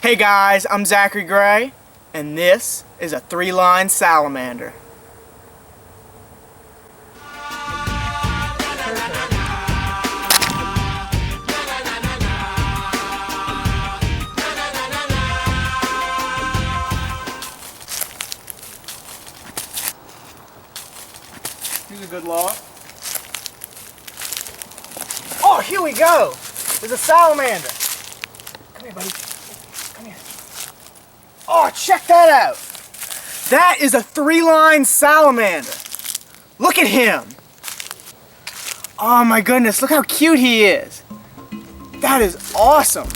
Hey guys, I'm Zachary Gray, and this is a three-line salamander. Here's a good log. Oh, here we go! There's a salamander. Come here, buddy. Come here. Oh, check that out! That is a three-line salamander. Look at him! Oh my goodness, look how cute he is. That is awesome.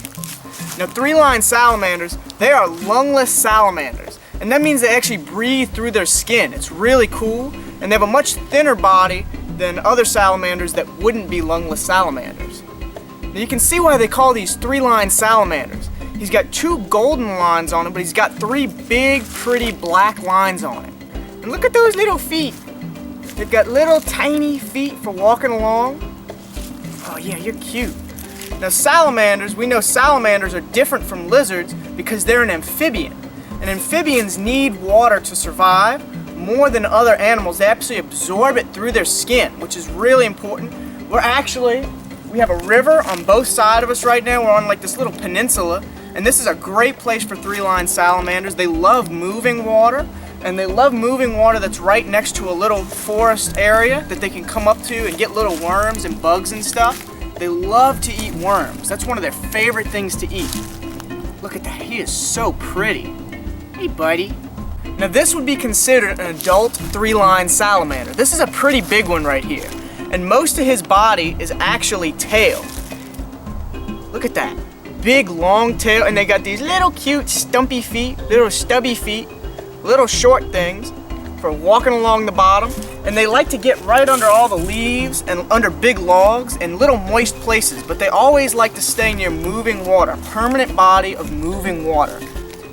Now, three-line salamanders, they are lungless salamanders. And that means they actually breathe through their skin. It's really cool. And they have a much thinner body than other salamanders that wouldn't be lungless salamanders. Now you can see why they call these three-line salamanders. He's got two golden lines on him, but he's got three big, pretty black lines on him. And look at those little feet. They've got little tiny feet for walking along. Oh yeah, you're cute. Now salamanders, we know salamanders are different from lizards because they're an amphibian. And amphibians need water to survive more than other animals. They actually absorb it through their skin, which is really important. We have a river on both sides of us right now. We're on like this little peninsula, and this is a great place for three-line salamanders. They love moving water, and they love moving water that's right next to a little forest area that they can come up to and get little worms and bugs and stuff. They love to eat worms. That's one of their favorite things to eat. Look at that, he is so pretty. Hey buddy. Now this would be considered an adult three-line salamander. This is a pretty big one right here. And most of his body is actually tail. Look at that. Big long tail, and they got these little cute stumpy feet, little stubby feet, little short things for walking along the bottom. And they like to get right under all the leaves and under big logs and little moist places, but they always like to stay near moving water, permanent body of moving water.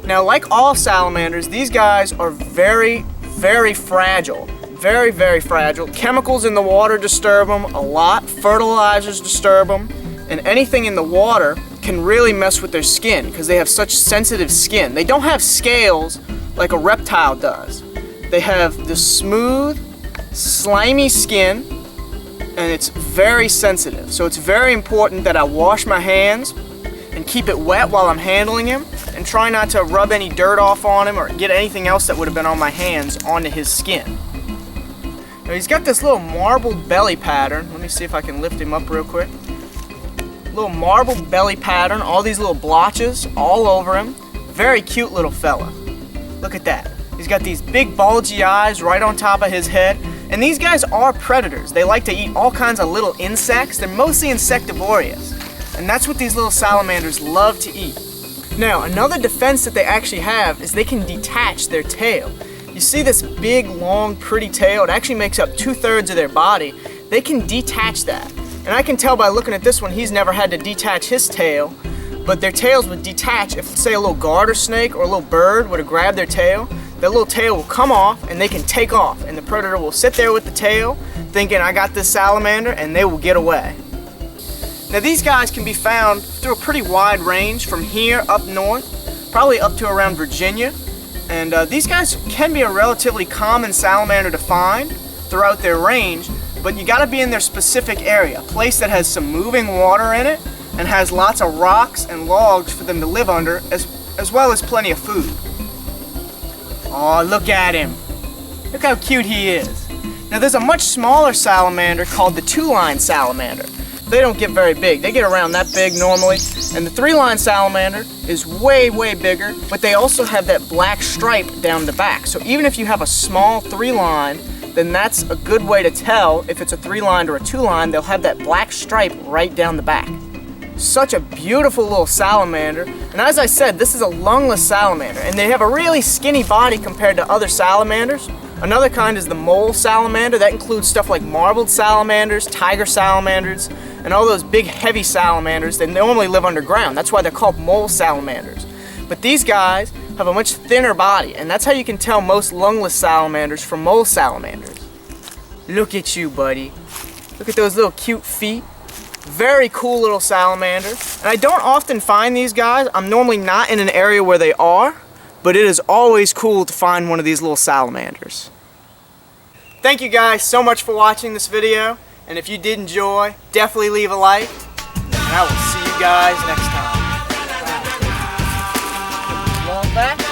Now, like all salamanders, these guys are very, very fragile. Very, very fragile. Chemicals in the water disturb them a lot. Fertilizers disturb them. And anything in the water can really mess with their skin because they have such sensitive skin. They don't have scales like a reptile does. They have the smooth, slimy skin, and it's very sensitive. So it's very important that I wash my hands and keep it wet while I'm handling him, and try not to rub any dirt off on him or get anything else that would have been on my hands onto his skin. Now he's got this little marbled belly pattern. Let me see if I can lift him up real quick. Little marbled belly pattern, all these little blotches all over him. Very cute little fella. Look at that. He's got these big bulgy eyes right on top of his head. And these guys are predators. They like to eat all kinds of little insects. They're mostly insectivorous. And that's what these little salamanders love to eat. Now, another defense that they actually have is they can detach their tail. You see this big, long, pretty tail? It actually makes up 2/3 of their body. They can detach that. And I can tell by looking at this one, he's never had to detach his tail, but their tails would detach if, say, a little garter snake or a little bird would have grabbed their tail. That little tail will come off and they can take off, and the predator will sit there with the tail thinking, I got this salamander, and they will get away. Now these guys can be found through a pretty wide range from here up north, probably up to around Virginia. And these guys can be a relatively common salamander to find throughout their range, but you gotta be in their specific area, a place that has some moving water in it and has lots of rocks and logs for them to live under, as well as plenty of food. Oh, look at him. Look how cute he is. Now there's a much smaller salamander called the two-line salamander. They don't get very big. They get around that big normally. And the three-line salamander is way, way bigger, but they also have that black stripe down the back. So even if you have a small three-line, then that's a good way to tell if it's a three-line or a two-line. They'll have that black stripe right down the back. Such a beautiful little salamander. And as I said, this is a lungless salamander, and they have a really skinny body compared to other salamanders. Another kind is the mole salamander. That includes stuff like marbled salamanders, tiger salamanders, and all those big heavy salamanders that normally live underground. That's why they're called mole salamanders. But these guys have a much thinner body, and that's how you can tell most lungless salamanders from mole salamanders. Look at you, buddy. Look at those little cute feet. Very cool little salamander. And I don't often find these guys. I'm normally not in an area where they are, but it is always cool to find one of these little salamanders. Thank you guys so much for watching this video. And if you did enjoy, definitely leave a like. And I will see you guys next time. Long back.